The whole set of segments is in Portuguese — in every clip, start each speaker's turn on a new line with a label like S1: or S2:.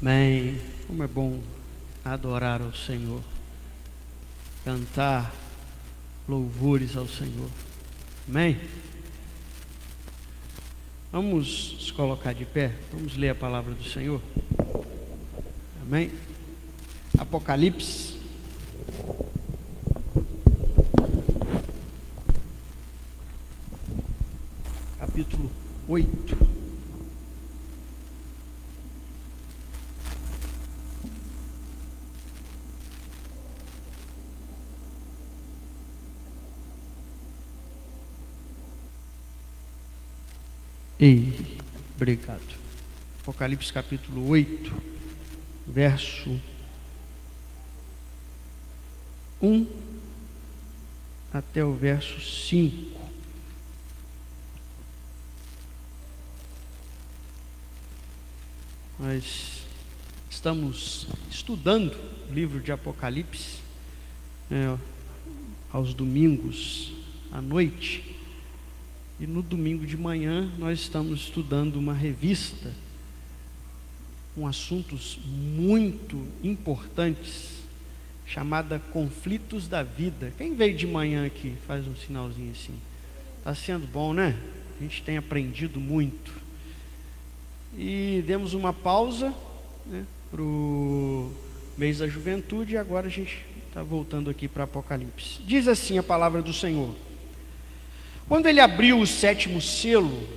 S1: Amém. Como é bom adorar ao Senhor, cantar louvores ao Senhor. Amém? Vamos nos colocar de pé, vamos ler a palavra do Senhor. Amém? Apocalipse, capítulo 8. Obrigado. Apocalipse capítulo 8, verso 1 até o verso 5. Nós estamos estudando o livro de Apocalipse aos domingos à noite. E no domingo de manhã nós estamos estudando uma revista com assuntos muito importantes, chamada Conflitos da Vida. Quem veio de manhã aqui? Faz um sinalzinho assim. Está sendo bom, né? A gente tem aprendido muito. E demos uma pausa, para o mês da juventude, e agora a gente está voltando aqui para Apocalipse. Diz assim a palavra do Senhor: quando ele abriu o 7º selo,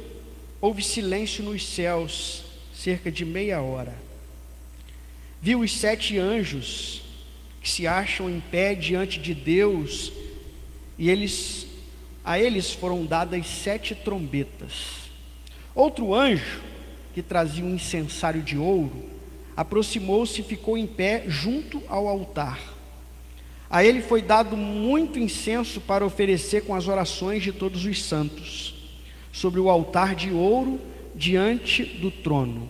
S1: houve silêncio nos céus, cerca de meia hora. Viu os 7 anjos que se acham em pé diante de Deus, e a eles foram dadas 7 trombetas. Outro anjo, que trazia um incensário de ouro, aproximou-se e ficou em pé junto ao altar. A ele foi dado muito incenso para oferecer com as orações de todos os santos, sobre o altar de ouro diante do trono.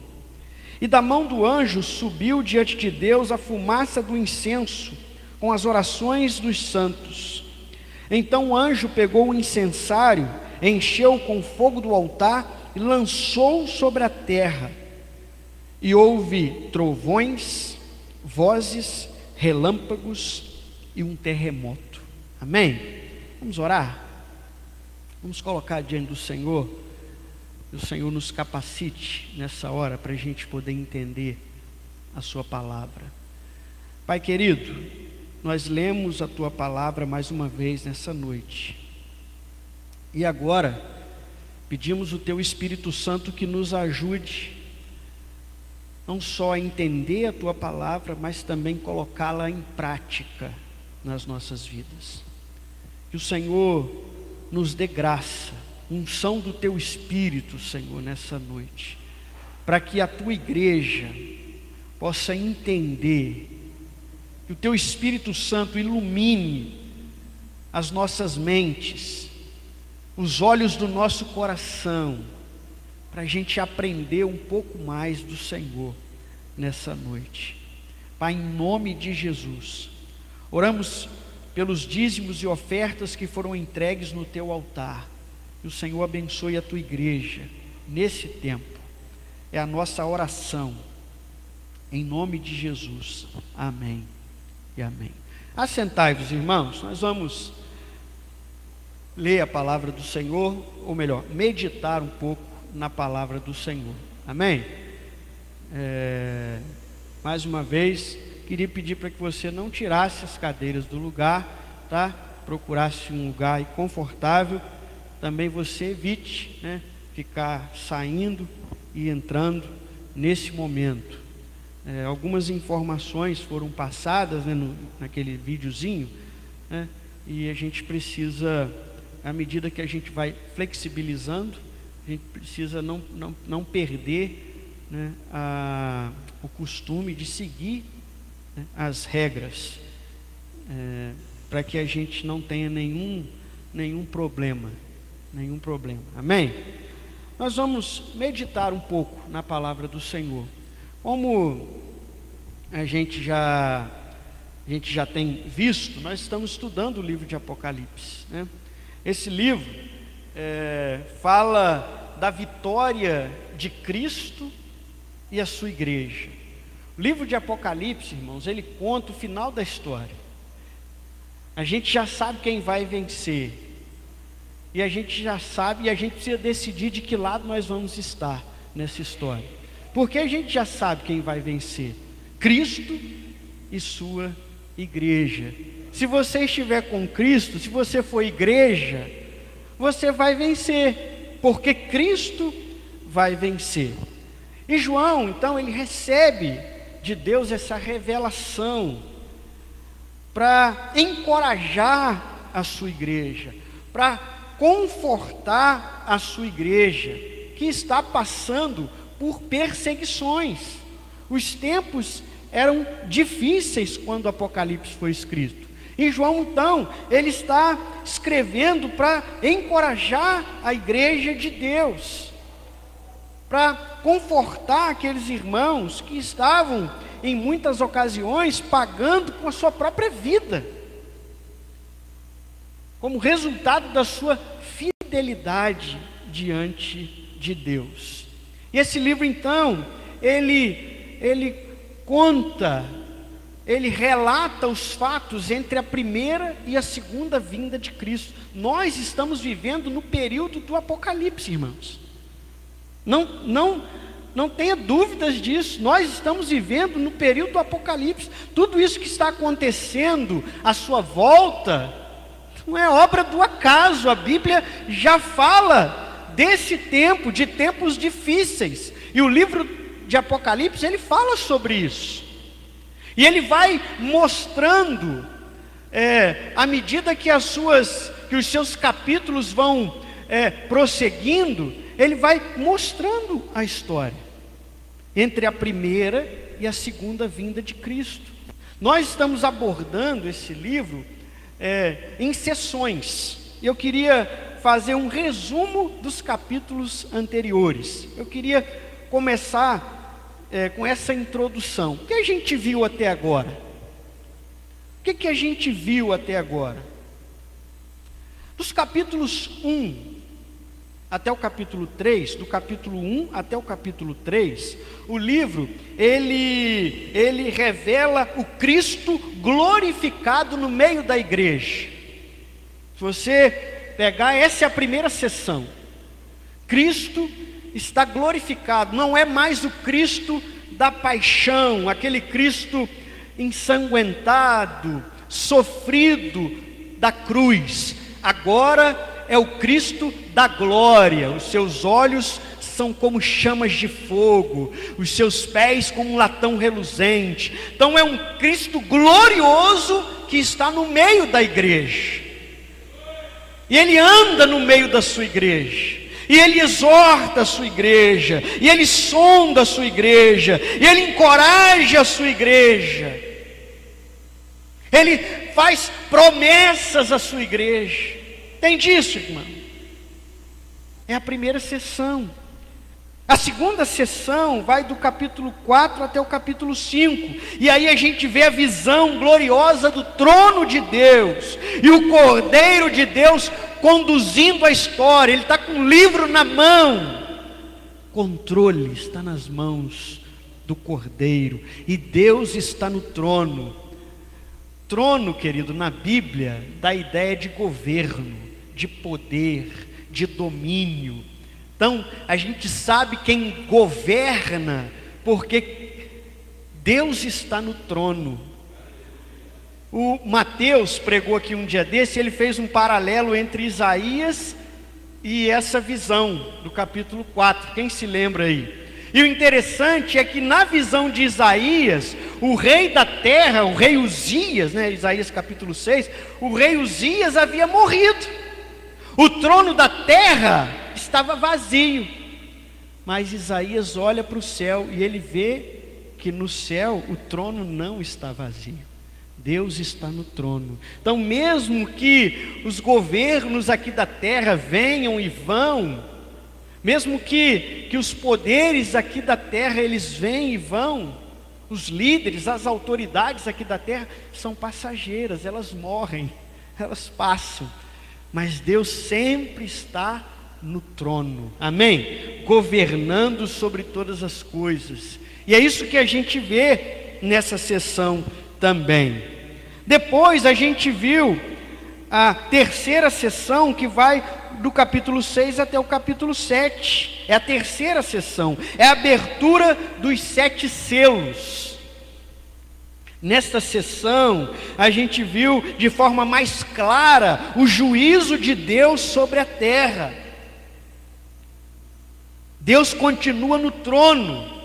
S1: E da mão do anjo subiu diante de Deus a fumaça do incenso, com as orações dos santos. Então o anjo pegou o incensário, encheu com fogo do altar e lançou sobre a terra. E houve trovões, vozes, relâmpagos e um terremoto. Amém? Vamos orar? Vamos colocar diante do Senhor, que o Senhor nos capacite nessa hora para a gente poder entender a sua palavra. Pai querido, nós lemos a tua palavra mais uma vez nessa noite, e agora pedimos o teu Espírito Santo que nos ajude não só a entender a tua palavra, mas também colocá-la em prática nas nossas vidas. Que o Senhor nos dê graça, unção do teu Espírito, Senhor, nessa noite, para que a tua igreja possa entender, que o teu Espírito Santo ilumine as nossas mentes, os olhos do nosso coração, para a gente aprender um pouco mais do Senhor nessa noite. Pai, em nome de Jesus, oramos pelos dízimos e ofertas que foram entregues no teu altar. Que o Senhor abençoe a tua igreja nesse tempo. É a nossa oração, em nome de Jesus. Amém e amém. Assentai-vos, irmãos. Nós vamos ler a palavra do Senhor, ou melhor, meditar um pouco na palavra do Senhor. Amém? Mais uma vez, queria pedir para que você não tirasse as cadeiras do lugar, tá? Procurasse um lugar confortável. Também você evite, ficar saindo e entrando nesse momento. Algumas informações foram passadas, naquele videozinho, e a gente precisa, à medida que a gente vai flexibilizando, a gente precisa não perder, o costume de seguir, as regras, para que a gente não tenha nenhum problema. Amém? Nós vamos meditar um pouco na palavra do Senhor. Como a gente já tem visto, nós estamos estudando o livro de Apocalipse, Esse livro fala da vitória de Cristo e a sua igreja. O livro de Apocalipse, irmãos, ele conta o final da história. A gente já sabe quem vai vencer. E a gente já sabe, e a gente precisa decidir de que lado nós vamos estar nessa história. Porque a gente já sabe quem vai vencer: Cristo e sua igreja. Se você estiver com Cristo, se você for igreja, você vai vencer, porque Cristo vai vencer. E João, então, ele recebe de Deus essa revelação para encorajar a sua igreja, para confortar a sua igreja, que está passando por perseguições. Os tempos eram difíceis quando o Apocalipse foi escrito. E João, então, ele está escrevendo para encorajar a igreja de Deus, para confortar aqueles irmãos que estavam, em muitas ocasiões, pagando com a sua própria vida, como resultado da sua fidelidade diante de Deus. E esse livro, então, ele conta, ele relata os fatos entre a primeira e a segunda vinda de Cristo. Nós estamos vivendo no período do Apocalipse, irmãos. Não tenha dúvidas disso. Nós estamos vivendo no período do Apocalipse. Tudo isso que está acontecendo à sua volta não é obra do acaso. A Bíblia já fala desse tempo, de tempos difíceis. E o livro de Apocalipse, ele fala sobre isso. E ele vai mostrando, à medida que os seus capítulos vão prosseguindo, ele vai mostrando a história entre a primeira e a segunda vinda de Cristo. Nós estamos abordando esse livro em sessões. Eu queria fazer um resumo dos capítulos anteriores. Eu queria começar com essa introdução. O que a gente viu até agora? O que a gente viu até agora? Dos capítulos 1 até o capítulo 3, do capítulo 1 até o capítulo 3, o livro, ele revela o Cristo glorificado no meio da igreja. Se você pegar, essa é a primeira sessão. Cristo está glorificado, não é mais o Cristo da paixão, aquele Cristo ensanguentado, sofrido da cruz. Agora é o Cristo da glória. Os seus olhos são como chamas de fogo, os seus pés como um latão reluzente. Então é um Cristo glorioso que está no meio da igreja, e ele anda no meio da sua igreja, e ele exorta a sua igreja, e ele sonda a sua igreja, e ele encoraja a sua igreja, ele faz promessas à sua igreja. Entende isso, irmão? É a primeira sessão. A segunda sessão vai do capítulo 4 até o capítulo 5. E aí a gente vê a visão gloriosa do trono de Deus, e o Cordeiro de Deus conduzindo a história. Ele está com um livro na mão. O controle está nas mãos do Cordeiro, e Deus está no trono. Trono, querido, na Bíblia dá a ideia de governo, de poder, de domínio. Então a gente sabe quem governa, porque Deus está no trono. O Mateus pregou aqui um dia desse, ele fez um paralelo entre Isaías e essa visão do capítulo 4, quem se lembra aí? E o interessante é que na visão de Isaías, o rei da terra, o rei Uzias, Isaías capítulo 6, o rei Uzias havia morrido. O trono da terra estava vazio. Mas Isaías olha para o céu e ele vê que no céu o trono não está vazio. Deus está no trono. Então, mesmo que os governos aqui da terra venham e vão, mesmo que os poderes aqui da terra eles vêm e vão, os líderes, as autoridades aqui da terra são passageiras, elas morrem, elas passam. Mas Deus sempre está no trono, amém? Governando sobre todas as coisas. E é isso que a gente vê nessa sessão também. Depois a gente viu a terceira sessão, que vai do capítulo 6 até o capítulo 7. É a terceira sessão, é a abertura dos 7 selos. Nesta sessão, a gente viu de forma mais clara o juízo de Deus sobre a terra. Deus continua no trono,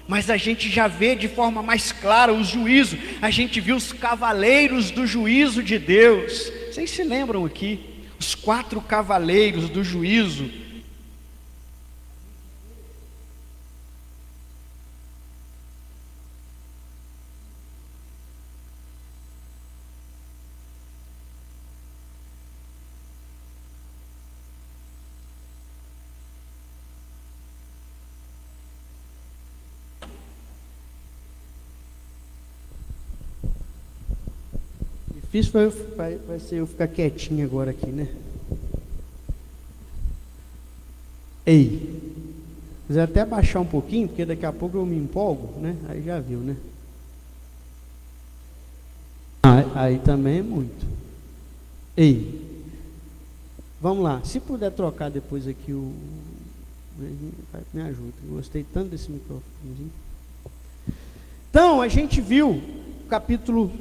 S1: mas a gente já vê de forma mais clara o juízo. A gente viu os cavaleiros do juízo de Deus. Vocês se lembram aqui? Os 4 cavaleiros do juízo. Difícil vai ser eu ficar quietinho agora aqui, né? Ei, quiser até baixar um pouquinho, porque daqui a pouco eu me empolgo, né? Aí já viu, né? Aí também é muito. Ei, vamos lá. Se puder trocar depois aqui me ajuda. Eu gostei tanto desse microfone. Então, a gente viu o capítulo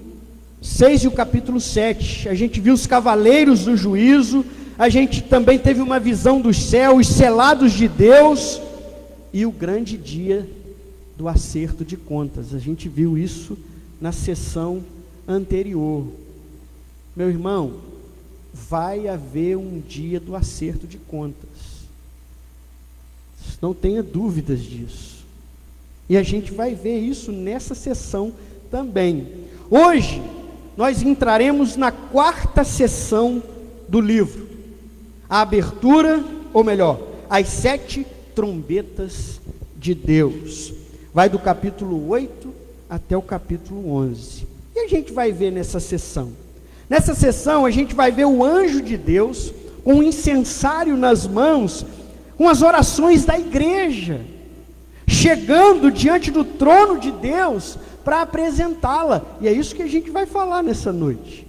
S1: 6 e o capítulo 7, a gente viu os cavaleiros do juízo, a gente também teve uma visão do céu, os selados de Deus, e o grande dia do acerto de contas. A gente viu isso na sessão anterior. Meu irmão, vai haver um dia do acerto de contas, não tenha dúvidas disso, e a gente vai ver isso nessa sessão também. Hoje nós entraremos na 4ª sessão do livro, a abertura, ou melhor, as 7 trombetas de Deus. Vai do capítulo 8 até o capítulo 11. E a gente vai ver nessa sessão? Nessa sessão a gente vai ver o anjo de Deus com um incensário nas mãos, com as orações da igreja, chegando diante do trono de Deus para apresentá-la. E é isso que a gente vai falar nessa noite.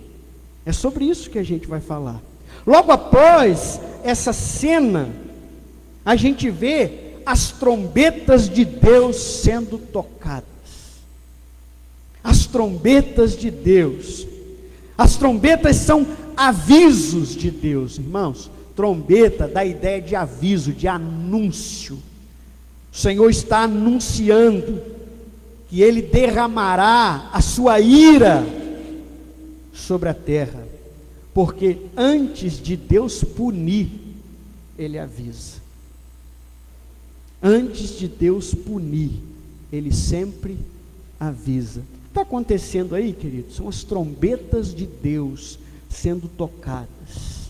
S1: É sobre isso que a gente vai falar. Logo após essa cena, a gente vê as trombetas de Deus sendo tocadas. As trombetas de Deus. As trombetas são avisos de Deus, irmãos. Trombeta dá a ideia de aviso, de anúncio. O Senhor está anunciando que Ele derramará a sua ira sobre a terra, porque antes de Deus punir, Ele avisa. Antes de Deus punir, Ele sempre avisa. O que está acontecendo aí, queridos? São as trombetas de Deus sendo tocadas.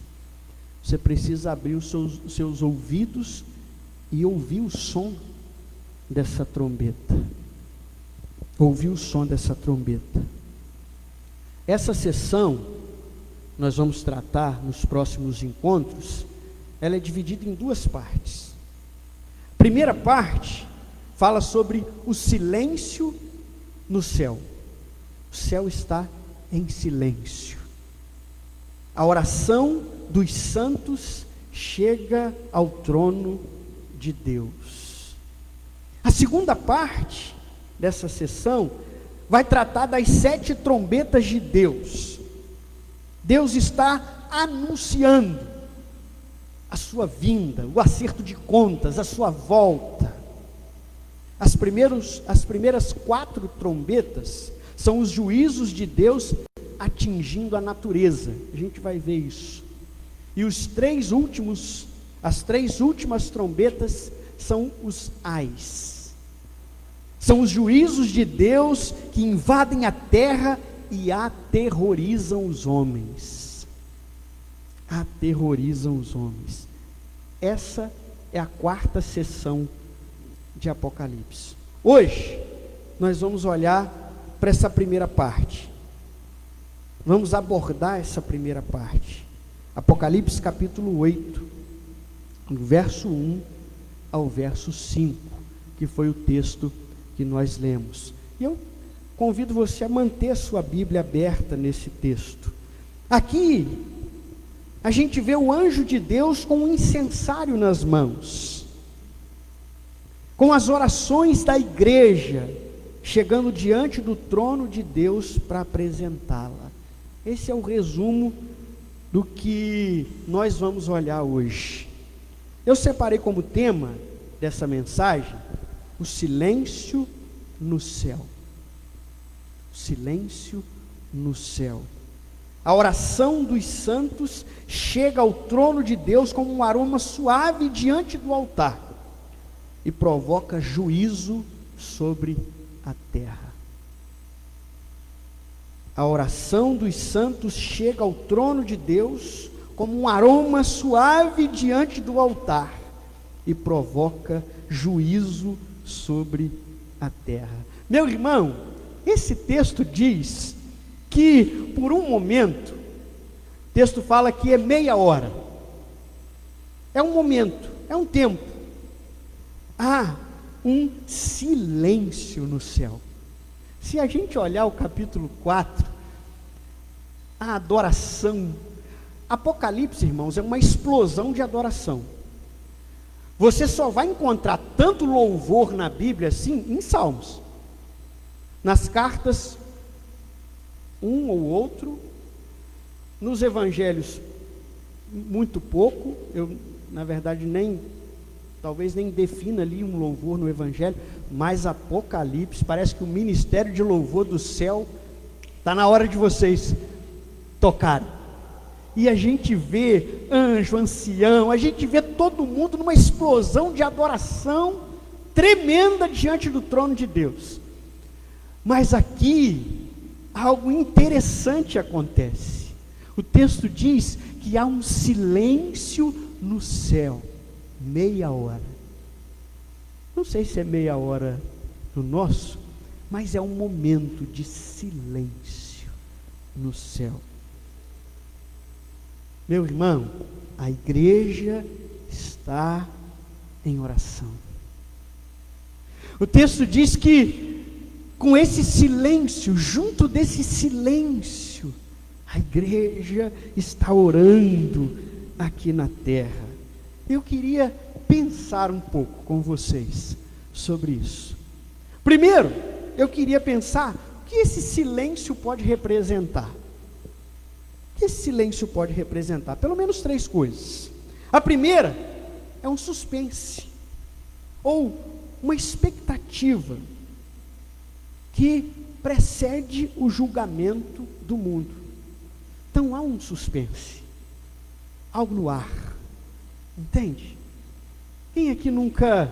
S1: Você precisa abrir os seus ouvidos e ouvir o som dessa trombeta. Ouvir o som dessa trombeta. Essa sessão, nós vamos tratar nos próximos encontros, ela é dividida em 2 partes. A primeira parte fala sobre o silêncio no céu. O céu está em silêncio. A oração dos santos chega ao trono de Deus. A segunda parte dessa sessão vai tratar das 7 trombetas de Deus. Deus está anunciando a sua vinda, o acerto de contas, a sua volta. As primeiras 4 trombetas são os juízos de Deus atingindo a natureza. A gente vai ver isso. E as 3 últimas trombetas são os ais. São os juízos de Deus que invadem a terra e aterrorizam os homens. Aterrorizam os homens. Essa é a 4ª sessão de Apocalipse. Hoje, nós vamos olhar para essa primeira parte. Vamos abordar essa primeira parte. Apocalipse capítulo 8, do verso 1 ao verso 5, que foi o texto que que nós lemos. E eu convido você a manter a sua Bíblia aberta nesse texto. Aqui, a gente vê o anjo de Deus com um incensário nas mãos, com as orações da igreja, chegando diante do trono de Deus para apresentá-la. Esse é o resumo do que nós vamos olhar hoje. Eu separei como tema dessa mensagem o silêncio no céu. O silêncio no céu. A oração dos santos chega ao trono de Deus como um aroma suave diante do altar e provoca juízo sobre a terra. A oração dos santos chega ao trono de Deus como um aroma suave diante do altar e provoca juízo sobre a terra. Meu irmão, esse texto diz que por um momento, o texto fala que é meia hora, é um momento, é um tempo, há um silêncio no céu. Se a gente olhar o capítulo 4, a adoração, Apocalipse, irmãos, é uma explosão de adoração. Você só vai encontrar tanto louvor na Bíblia assim em Salmos. Nas cartas, um ou outro, nos evangelhos, muito pouco. Eu, na verdade, talvez nem defina ali um louvor no evangelho, mas Apocalipse, parece que o ministério de louvor do céu está na hora de vocês tocarem. E a gente vê anjo, ancião, a gente vê todo mundo numa explosão de adoração tremenda diante do trono de Deus. Mas aqui algo interessante acontece. O texto diz que há um silêncio no céu, meia hora. Não sei se é meia hora no nosso, mas é um momento de silêncio no céu. Meu irmão, a igreja está em oração. O texto diz que com esse silêncio, junto desse silêncio, a igreja está orando aqui na terra. Eu queria pensar um pouco com vocês sobre isso. Primeiro, eu queria pensar o que esse silêncio pode representar. O que esse silêncio pode representar? Pelo menos 3 coisas. A primeira é um suspense, ou uma expectativa que precede o julgamento do mundo. Então há um suspense, algo no ar, entende? Quem aqui nunca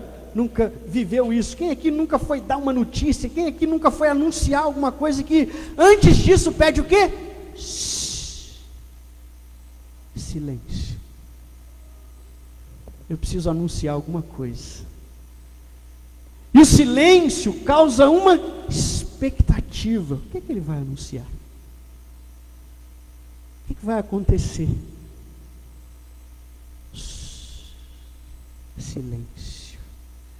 S1: viveu isso? Quem aqui nunca foi dar uma notícia? Quem aqui nunca foi anunciar alguma coisa que antes disso pede o quê? Silêncio. Eu preciso anunciar alguma coisa. E o silêncio causa uma expectativa. O que é que ele vai anunciar? O que vai acontecer? Silêncio.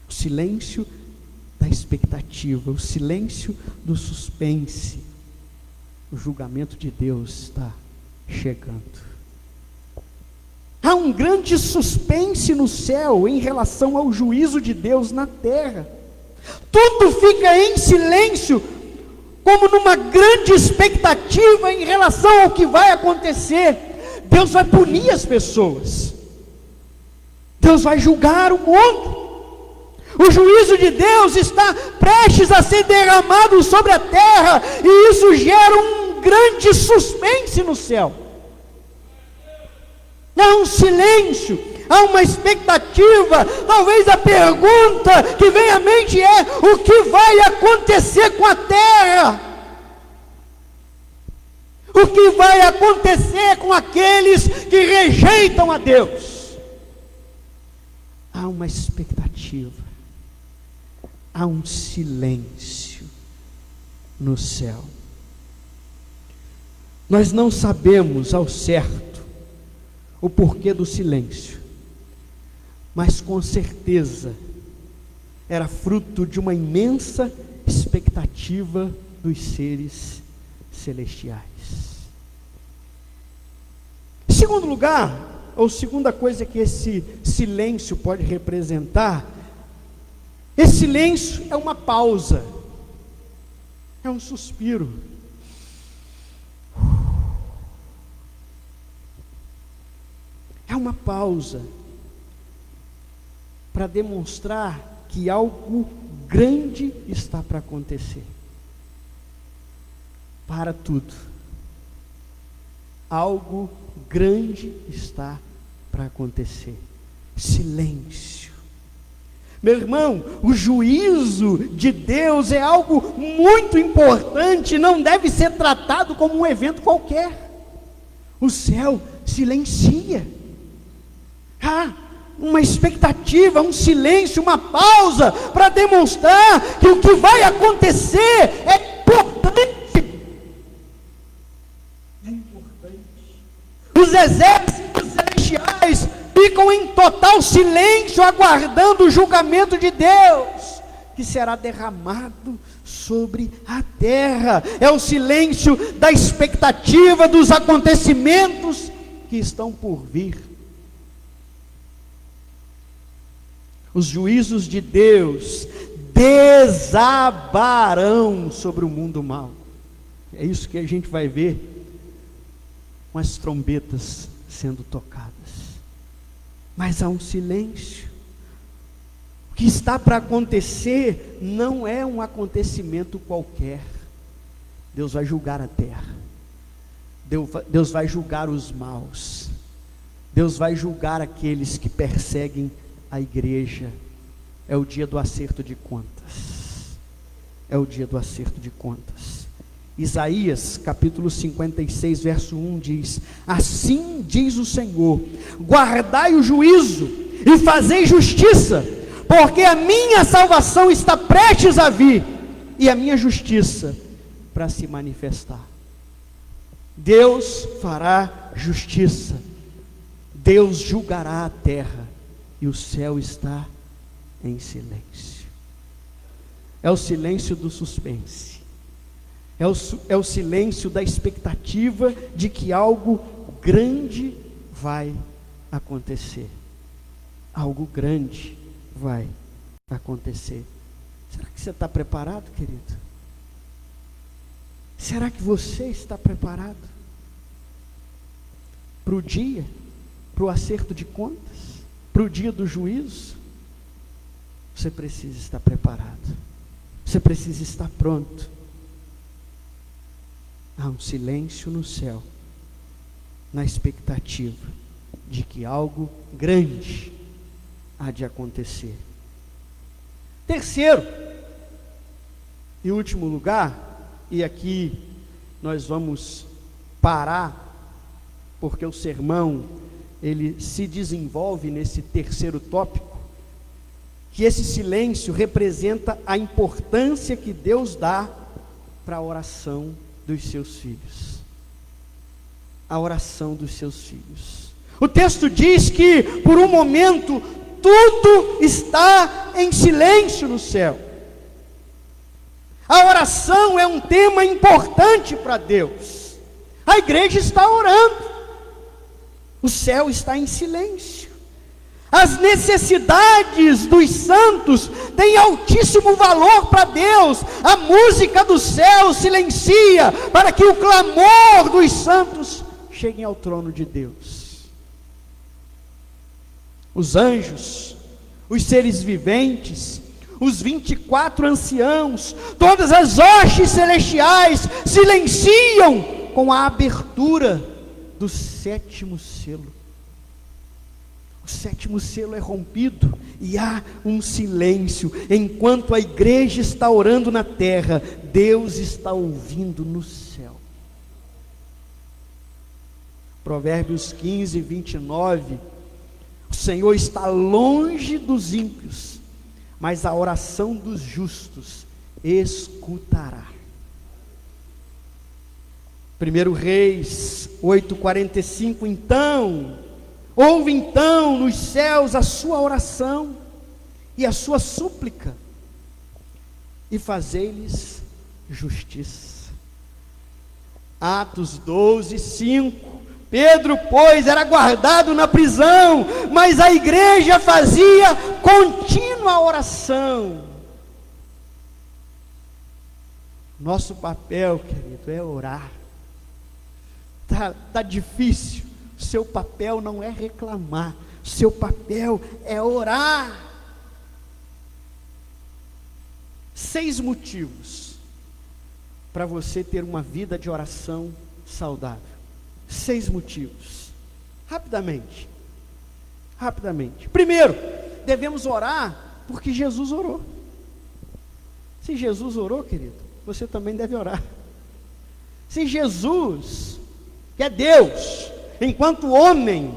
S1: O silêncio da expectativa, o silêncio do suspense. O julgamento de Deus está chegando. Há um grande suspense no céu em relação ao juízo de Deus na terra. Tudo fica em silêncio, como numa grande expectativa em relação ao que vai acontecer. Deus vai punir as pessoas. Deus vai julgar o mundo. O juízo de Deus está prestes a ser derramado sobre a terra, e isso gera um grande suspense no céu. Há um silêncio, há uma expectativa. Talvez a pergunta que vem à mente é: o que vai acontecer com a terra? O que vai acontecer com aqueles que rejeitam a Deus? Há uma expectativa, há um silêncio no céu. Nós não sabemos ao certo o porquê do silêncio, mas com certeza era fruto de uma imensa expectativa dos seres celestiais. Em segundo lugar, ou segunda coisa que esse silêncio pode representar, esse silêncio é uma pausa, é um suspiro. É uma pausa para demonstrar que algo grande está para acontecer. Para tudo. Algo grande está para acontecer. Silêncio. Meu irmão, o juízo de Deus é algo muito importante, não deve ser tratado como um evento qualquer. O céu silencia. Uma expectativa, um silêncio, uma pausa para demonstrar que o que vai acontecer é importante. É importante. Os exércitos celestiais ficam em total silêncio, aguardando o julgamento de Deus, que será derramado sobre a terra. É o silêncio da expectativa dos acontecimentos que estão por vir. Os juízos de Deus desabarão sobre o mundo mau. É isso que a gente vai ver com as trombetas sendo tocadas. Mas há um silêncio. O que está para acontecer não é um acontecimento qualquer. Deus vai julgar a terra. Deus vai julgar os maus. Deus vai julgar aqueles que perseguem a igreja. É o dia do acerto de contas. É o dia do acerto de contas. Isaías capítulo 56 verso 1 diz: assim diz o Senhor, guardai o juízo e fazei justiça, porque a minha salvação está prestes a vir, e a minha justiça para se manifestar. Deus fará justiça, Deus julgará a terra, e o céu está em silêncio. É o silêncio do suspense, é o silêncio da expectativa de que algo grande vai acontecer. Algo grande vai acontecer. Será que você está preparado, querido? Será que você está preparado para o dia, para o acerto de contas? Para o dia do juízo? Você precisa estar preparado, você precisa estar pronto. Há um silêncio no céu, na expectativa de que algo grande há de acontecer. Terceiro e último lugar, e aqui nós vamos parar, porque o sermão ele se desenvolve nesse terceiro tópico, que esse silêncio representa a importância que Deus dá para a oração dos seus filhos. A oração dos seus filhos. O texto diz que por um momento tudo está em silêncio no céu. A oração é um tema importante para Deus. A igreja está orando. O céu está em silêncio. As necessidades dos santos têm altíssimo valor para Deus. A música do céu silencia para que o clamor dos santos chegue ao trono de Deus. Os anjos, os seres viventes, os 24 anciãos, todas as hostes celestiais silenciam com a abertura do sétimo selo. O sétimo selo é rompido e há um silêncio. Enquanto a igreja está orando na terra, Deus está ouvindo no céu. Provérbios 15, 29. O Senhor está longe dos ímpios, mas a oração dos justos escutará. 1 Reis 8,45, ouve então nos céus a sua oração, e a sua súplica, e fazei-lhes justiça. Atos 12, 5. Pedro, pois, era guardado na prisão, mas a igreja fazia contínua oração. Nosso papel, querido, é orar. Tá difícil. Seu papel não é reclamar. Seu papel é orar. 6 motivos para você ter uma vida de oração saudável. 6 motivos. Rapidamente. Primeiro, devemos orar porque Jesus orou. Se Jesus orou, querido, você também deve orar. Se Jesus, que é Deus, enquanto homem,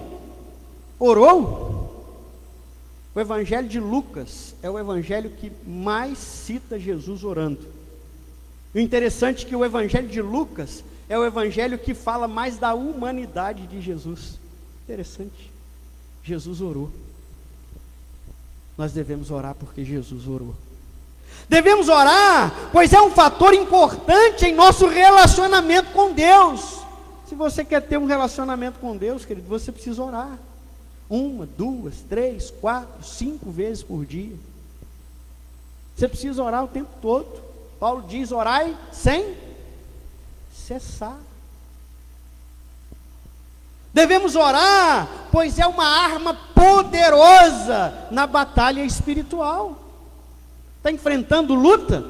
S1: orou, o evangelho de Lucas é o evangelho que mais cita Jesus orando. O interessante é que o evangelho de Lucas é o evangelho que fala mais da humanidade de Jesus. Interessante. Jesus orou. Nós devemos orar porque Jesus orou. Devemos orar, pois é um fator importante em nosso relacionamento com Deus. Se você quer ter um relacionamento com Deus, querido, você precisa orar. 1, 2, 3, 4, 5 vezes por dia. Você precisa orar o tempo todo. Paulo diz: orai sem cessar. Devemos orar, pois é uma arma poderosa na batalha espiritual. Está enfrentando luta?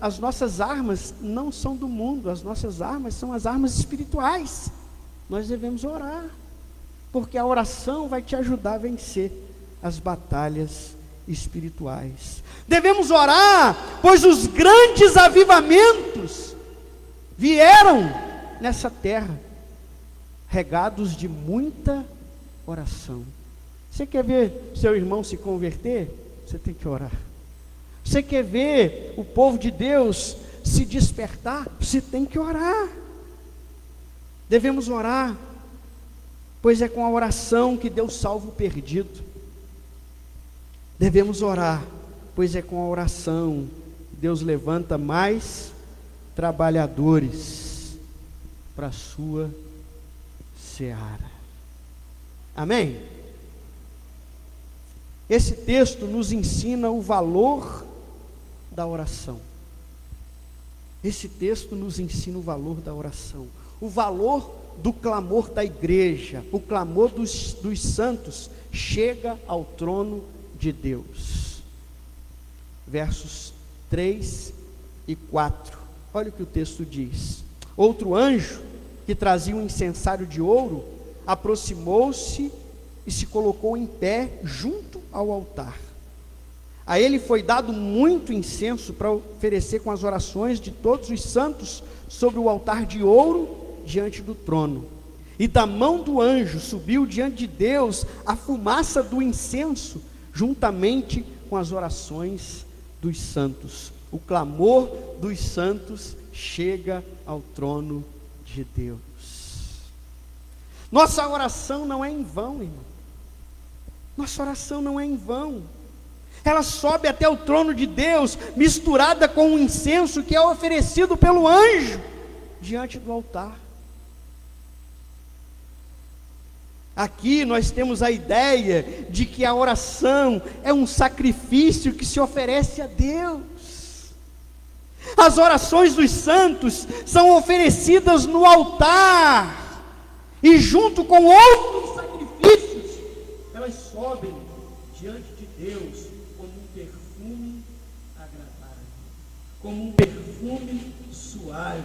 S1: As nossas armas não são do mundo, as nossas armas são as armas espirituais. Nós devemos orar, porque a oração vai te ajudar a vencer as batalhas espirituais. Devemos orar, pois os grandes avivamentos vieram nessa terra, regados de muita oração. Você quer ver seu irmão se converter? Você tem que orar. Você quer ver o povo de Deus se despertar? Você tem que orar. Devemos orar, pois é com a oração que Deus salva o perdido. Devemos orar, pois é com a oração que Deus levanta mais trabalhadores para a sua seara. Amém? Esse texto nos ensina o valor da oração. Esse texto nos ensina o valor da oração, o valor do clamor da igreja. O clamor dos santos chega ao trono de Deus. Versos 3 e 4. Olha o que o texto diz: outro anjo, que trazia um incensário de ouro, aproximou-se e se colocou em pé junto ao altar. A ele foi dado muito incenso para oferecer com as orações de todos os santos sobre o altar de ouro diante do trono. E da mão do anjo subiu diante de Deus a fumaça do incenso, juntamente com as orações dos santos. O clamor dos santos chega ao trono de Deus. Nossa oração não é em vão, irmão. Nossa oração não é em vão. Ela sobe até o trono de Deus, misturada com o incenso que é oferecido pelo anjo diante do altar. Aqui nós temos a ideia de que a oração é um sacrifício que se oferece a Deus. As orações dos santos são oferecidas no altar, e junto com outros sacrifícios, elas sobem diante de Deus como um perfume agradável, como um perfume suave.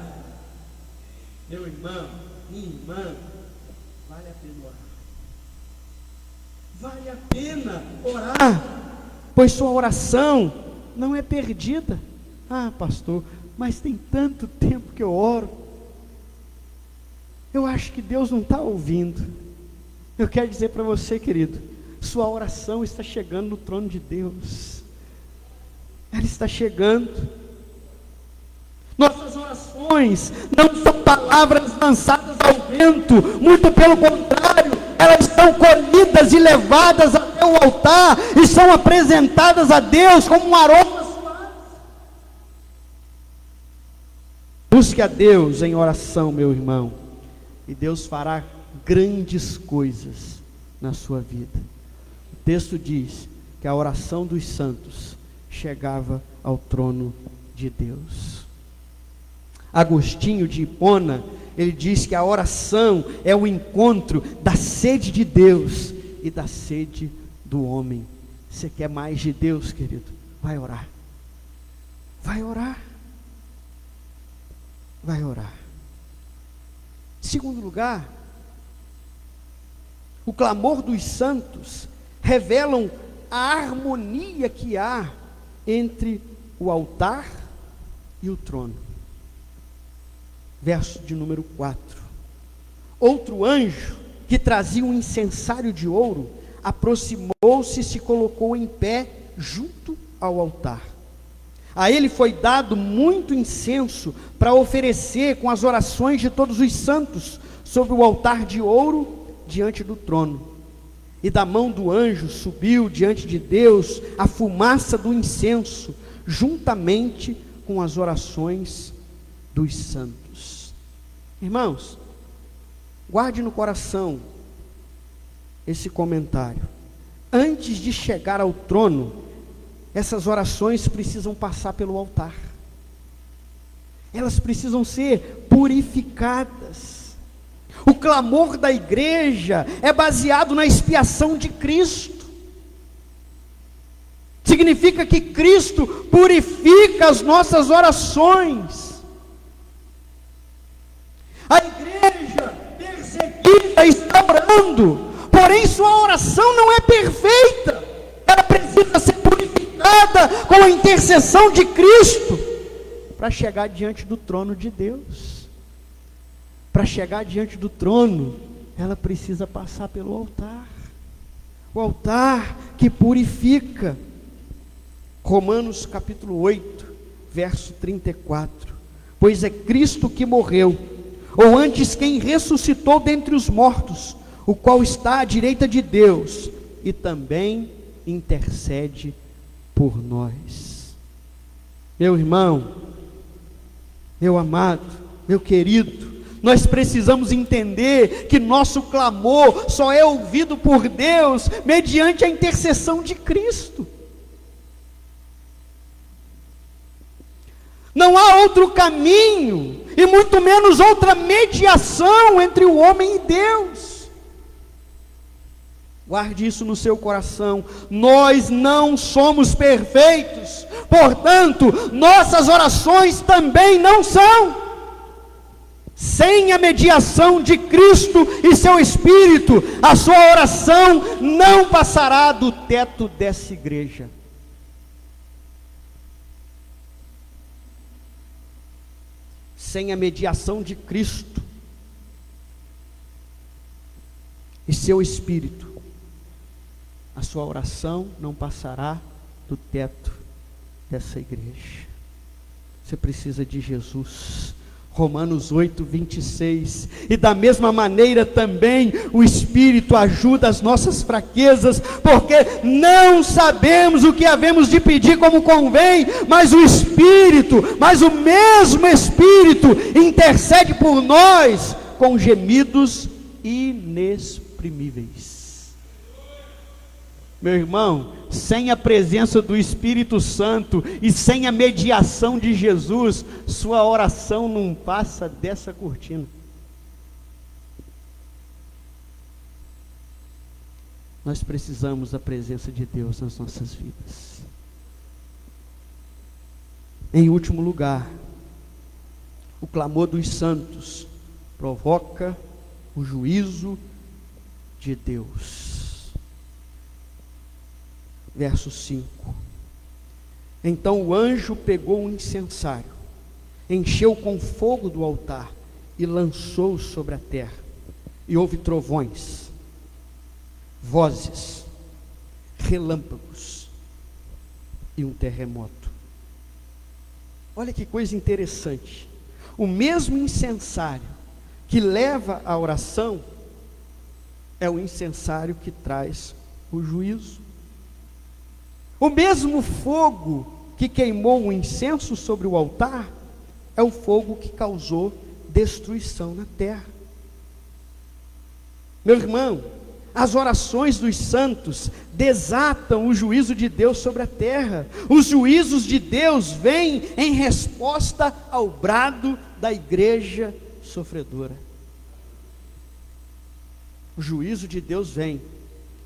S1: Meu irmão, minha irmã, vale a pena orar. Vale a pena orar, pois sua oração não é perdida. Ah, pastor, mas tem tanto tempo que eu oro. Eu acho que Deus não está ouvindo. Eu quero dizer para você, querido, sua oração está chegando no trono de Deus. Ela está chegando. Nossas orações não são palavras lançadas ao vento, muito pelo contrário, elas são colhidas e levadas até o altar e são apresentadas a Deus como um aroma suave. Busque a Deus em oração, meu irmão, e Deus fará grandes coisas na sua vida. O texto diz que a oração dos santos chegava ao trono de Deus. Agostinho de Hipona, ele diz que a oração é o encontro da sede de Deus e da sede do homem. Você quer mais de Deus, querido? Vai orar. Vai orar. Vai orar. Em segundo lugar, o clamor dos santos revelam a harmonia que há entre o altar e o trono. Verso de número 4. Outro anjo, que trazia um incensário de ouro, aproximou-se e se colocou em pé junto ao altar. A ele foi dado muito incenso para oferecer com as orações de todos os santos sobre o altar de ouro diante do trono. E da mão do anjo subiu diante de Deus a fumaça do incenso, juntamente com as orações dos santos. Irmãos, guarde no coração esse comentário. Antes de chegar ao trono, essas orações precisam passar pelo altar. Elas precisam ser purificadas. O clamor da igreja é baseado na expiação de Cristo. Significa que Cristo purifica as nossas orações. A igreja perseguida está orando, porém sua oração não é perfeita. Ela precisa ser purificada com a intercessão de Cristo para chegar diante do trono de Deus. Para chegar diante do trono, ela precisa passar pelo altar. O altar que purifica. Romanos capítulo 8, verso 34. Pois é Cristo que morreu, ou antes quem ressuscitou dentre os mortos, o qual está à direita de Deus, e também intercede por nós. Meu irmão, meu amado, meu querido, nós precisamos entender que nosso clamor só é ouvido por Deus mediante a intercessão de Cristo. Não há outro caminho, e muito menos outra mediação entre o homem e Deus. Guarde isso no seu coração. Nós não somos perfeitos, portanto, nossas orações também não são. Sem a mediação de Cristo e seu Espírito, a sua oração não passará do teto dessa igreja. Sem a mediação de Cristo e seu Espírito, a sua oração não passará do teto dessa igreja. Você precisa de Jesus. Romanos 8, 26. E da mesma maneira também o Espírito ajuda as nossas fraquezas, porque não sabemos o que havemos de pedir como convém, mas o Espírito, mas o mesmo Espírito intercede por nós com gemidos inexprimíveis. Meu irmão, sem a presença do Espírito Santo e sem a mediação de Jesus, sua oração não passa dessa cortina. Nós precisamos da presença de Deus nas nossas vidas. Em último lugar, o clamor dos santos provoca o juízo de Deus. Verso 5. Então o anjo pegou um incensário, encheu com fogo do altar e lançou sobre a terra. E houve trovões, vozes, relâmpagos e um terremoto. Olha que coisa interessante. O mesmo incensário que leva a oração é o incensário que traz o juízo. O mesmo fogo que queimou o incenso sobre o altar é o fogo que causou destruição na terra. Meu irmão, as orações dos santos desatam o juízo de Deus sobre a terra. Os juízos de Deus vêm em resposta ao brado da igreja sofredora. O juízo de Deus vem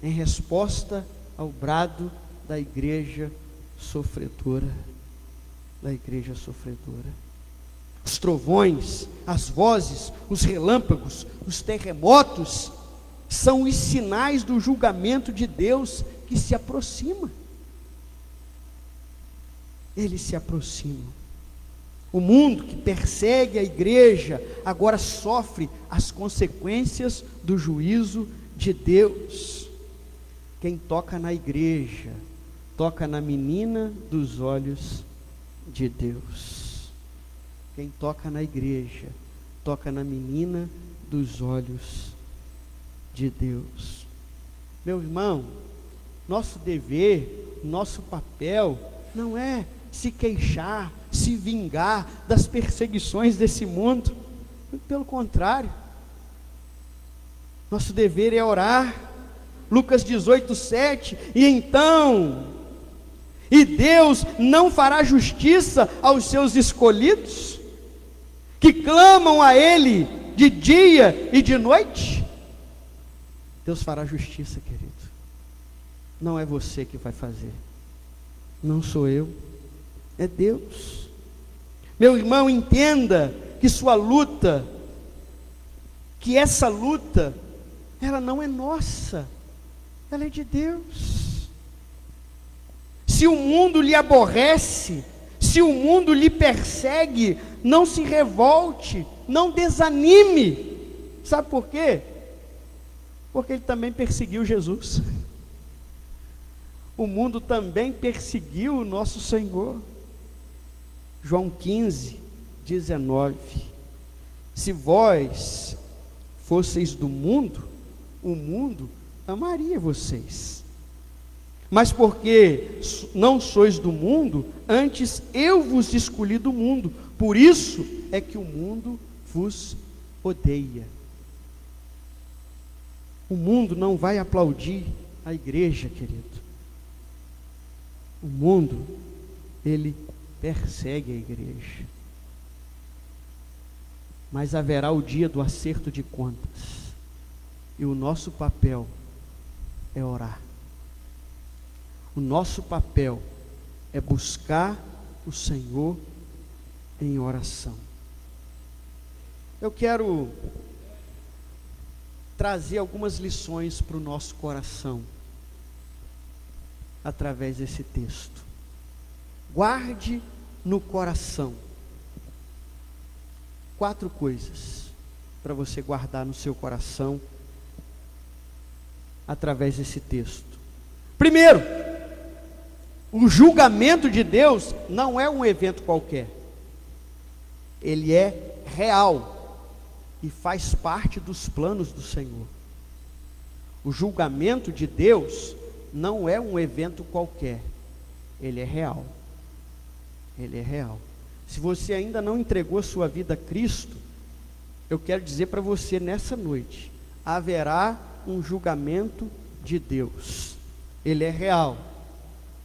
S1: em resposta ao brado da igreja sofredora. Da igreja sofredora. Os trovões, as vozes, os relâmpagos, os terremotos são os sinais do julgamento de Deus que se aproxima. Ele se aproxima. O mundo que persegue a igreja agora sofre as consequências do juízo de Deus. Quem toca na igreja, toca na menina dos olhos de Deus. Quem toca na igreja, toca na menina dos olhos de Deus. Meu irmão, nosso dever, nosso papel não é se queixar, se vingar das perseguições desse mundo. Pelo contrário, nosso dever é orar. Lucas 18:7, e Deus não fará justiça aos seus escolhidos, que clamam a Ele de dia e de noite? Deus fará justiça, querido. Não é você que vai fazer, não sou eu, é Deus. Meu irmão, entenda que sua luta, que essa luta, ela não é nossa, ela é de Deus. Se o mundo lhe aborrece, se o mundo lhe persegue, não se revolte, não desanime. Sabe por quê? Porque ele também perseguiu Jesus. O mundo também perseguiu o nosso Senhor. João 15:19. Se vós fosseis do mundo, o mundo amaria vocês. Mas porque não sois do mundo, antes eu vos escolhi do mundo. Por isso é que o mundo vos odeia. O mundo não vai aplaudir a igreja, querido. O mundo, ele persegue a igreja. Mas haverá o dia do acerto de contas. E o nosso papel é orar. O nosso papel é buscar o Senhor em oração. Eu quero trazer algumas lições para o nosso coração através desse texto. Guarde no coração 4 coisas para você guardar no seu coração através desse texto. Primeiro, o julgamento de Deus não é um evento qualquer. Ele é real e faz parte dos planos do Senhor. O julgamento de Deus não é um evento qualquer. Ele é real. Ele é real. Se você ainda não entregou a sua vida a Cristo, eu quero dizer para você nessa noite, haverá um julgamento de Deus. Ele é real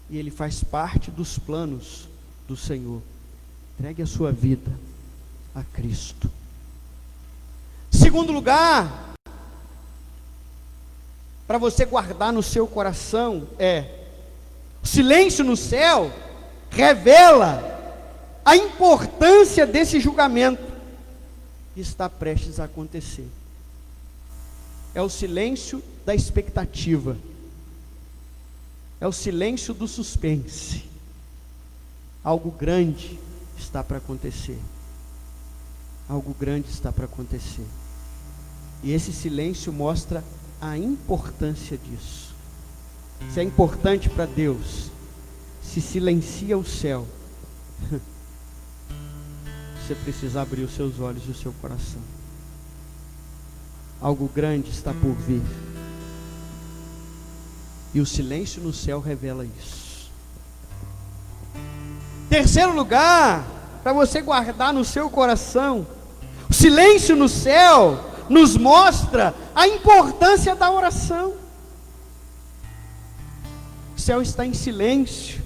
S1: e ele faz parte dos planos do Senhor. Entregue a sua vida a Cristo. Segundo lugar, para você guardar no seu coração, o silêncio no céu revela a importância desse julgamento que está prestes a acontecer. É o silêncio da expectativa. É o silêncio do suspense. Algo grande está para acontecer. Algo grande está para acontecer. E esse silêncio mostra a importância disso. Se é importante para Deus, se silencia o céu, você precisa abrir os seus olhos e o seu coração. Algo grande está por vir. E o silêncio no céu revela isso. Terceiro lugar, para você guardar no seu coração, o silêncio no céu nos mostra a importância da oração. O céu está em silêncio,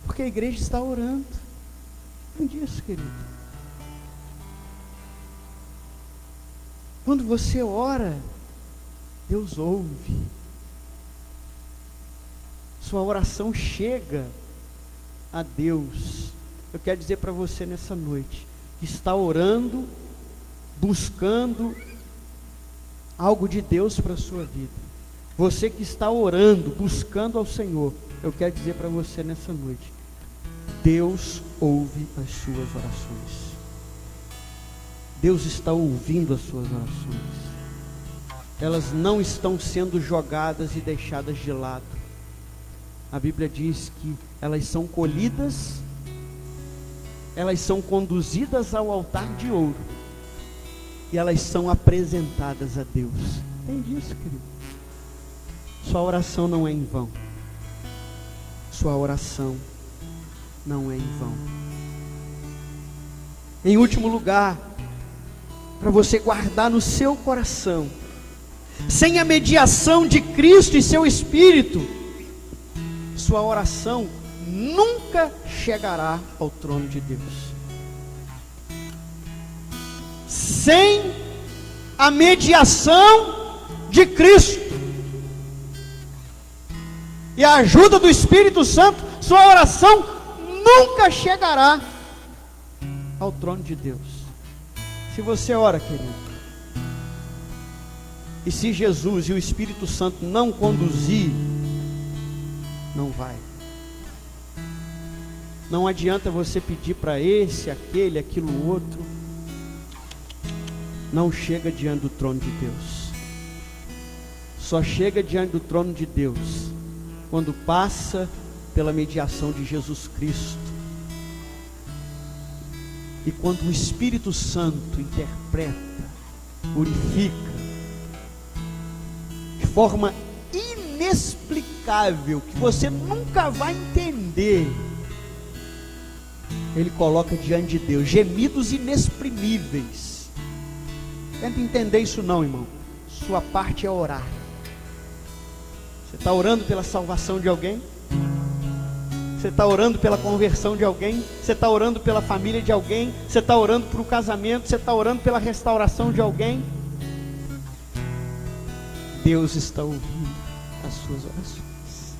S1: porque a igreja está orando. Não disso, querido. Quando você ora, Deus ouve. Sua oração chega a Deus. Eu quero dizer para você nessa noite, que está orando, buscando algo de Deus para a sua vida. Você que está orando, buscando ao Senhor, eu quero dizer para você nessa noite, Deus ouve as suas orações. Deus está ouvindo as suas orações. Elas não estão sendo jogadas e deixadas de lado. A Bíblia diz que elas são colhidas, elas são conduzidas ao altar de ouro e elas são apresentadas a Deus. Entende isso, querido? Sua oração não é em vão. Sua oração não é em vão. Em último lugar, para você guardar no seu coração, sem a mediação de Cristo e seu Espírito, sua oração nunca chegará ao trono de Deus. Sem a mediação de Cristo e a ajuda do Espírito Santo, sua oração nunca chegará ao trono de Deus. Se você ora, querido, e se Jesus e o Espírito Santo não conduzir, não vai. Não adianta você pedir para esse, aquele, aquilo outro. Não chega diante do trono de Deus. Só chega diante do trono de Deus quando passa pela mediação de Jesus Cristo. E quando o Espírito Santo interpreta, purifica, de forma inexplicável, que você nunca vai entender, Ele coloca diante de Deus gemidos inexprimíveis. Tenta entender isso não, irmão. Sua parte é orar. Você está orando pela salvação de alguém? Você está orando pela conversão de alguém? Você está orando pela família de alguém? Você está orando por um casamento? Você está orando pela restauração de alguém? Deus está ouvindo as suas orações.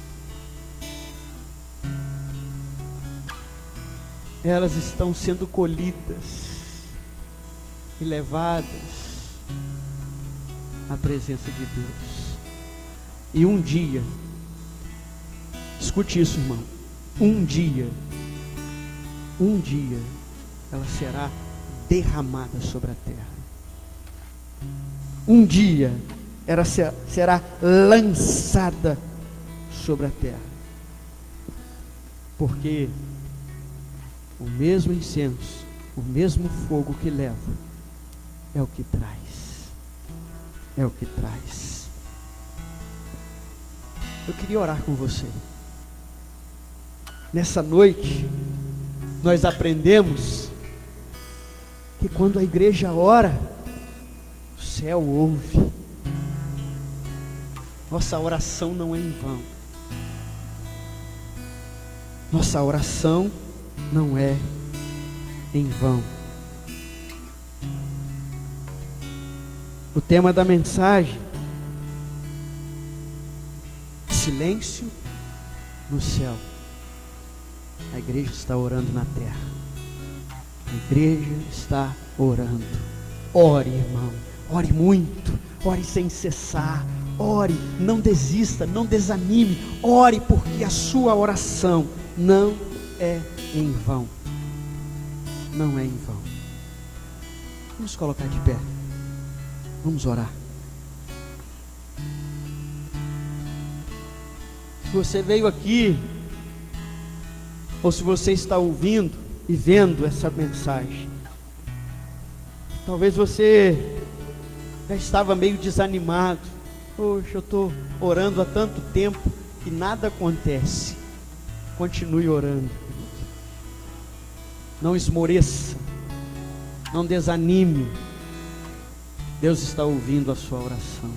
S1: Elas estão sendo colhidas e levadas à presença de Deus. E um dia, escute isso, irmão, um dia, ela será derramada sobre a terra. Um dia, ela será lançada sobre a terra. Porque o mesmo incenso, o mesmo fogo que leva, é o que traz. É o que traz. Eu queria orar com você. Nessa noite, nós aprendemos que quando a igreja ora, o céu ouve. Nossa oração não é em vão. Nossa oração não é em vão. O tema da mensagem: silêncio no céu. A igreja está orando na terra. A igreja está orando. Ore, irmão. Ore muito. Ore sem cessar. Ore, não desista, não desanime. Ore, porque a sua oração não é em vão. Não é em vão. Vamos colocar de pé. Vamos orar. Se você veio aqui, ou se você está ouvindo e vendo essa mensagem, talvez você já estava meio desanimado, Poxa, eu estou orando há tanto tempo e nada acontece. Continue orando. Não esmoreça. Não desanime. Deus está ouvindo a sua oração.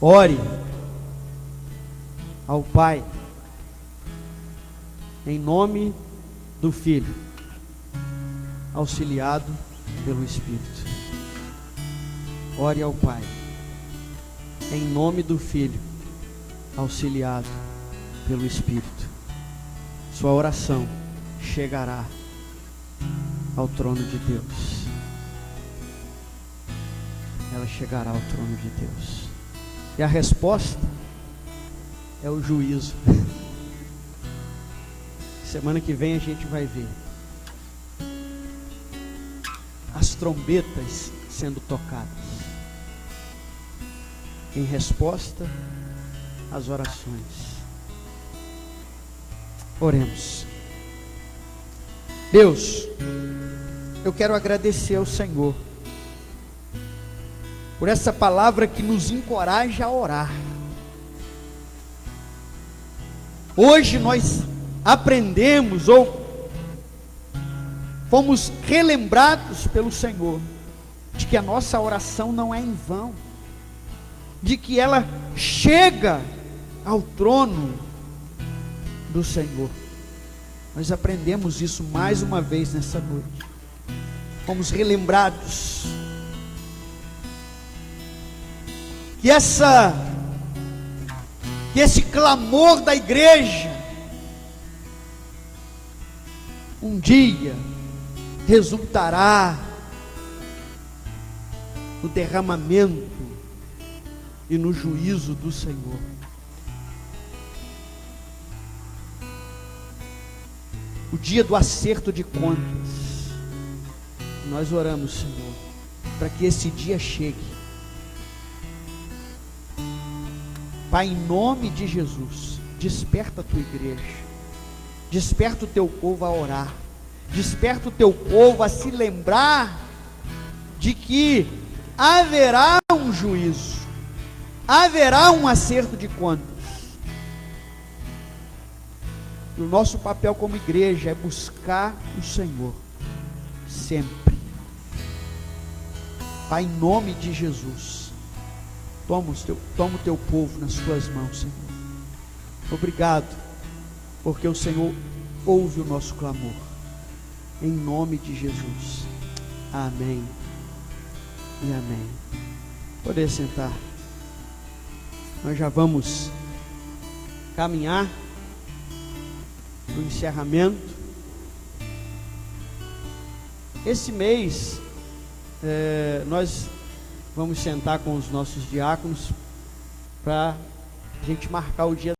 S1: Ore ao Pai, em nome do Filho, auxiliado pelo Espírito. Ore ao Pai, em nome do Filho, auxiliado pelo Espírito. Sua oração chegará ao trono de Deus. Ela chegará ao trono de Deus. E a resposta é o juízo. Semana que vem a gente vai ver as trombetas sendo tocadas em resposta às orações. Oremos. Deus, eu quero agradecer ao Senhor por essa palavra que nos encoraja a orar. Hoje nós aprendemos ou fomos relembrados pelo Senhor de que a nossa oração não é em vão, de que ela chega ao trono do Senhor. Nós aprendemos isso mais uma vez nessa noite. Fomos relembrados que esse clamor da igreja um dia resultará no derramamento e no juízo do Senhor. O dia do acerto de contas. Nós oramos, Senhor, para que esse dia chegue. Pai, em nome de Jesus, desperta a tua igreja, desperta o teu povo a orar, desperta o teu povo a se lembrar de que haverá um juízo, haverá um acerto de contas. E o nosso papel como igreja é buscar o Senhor, sempre. Pai, em nome de Jesus, toma o teu povo nas tuas mãos, Senhor. Obrigado, porque o Senhor ouve o nosso clamor. Em nome de Jesus. Amém e amém. Poder sentar. Nós já vamos caminhar para o encerramento. Esse mês nós vamos sentar com os nossos diáconos para a gente marcar o dia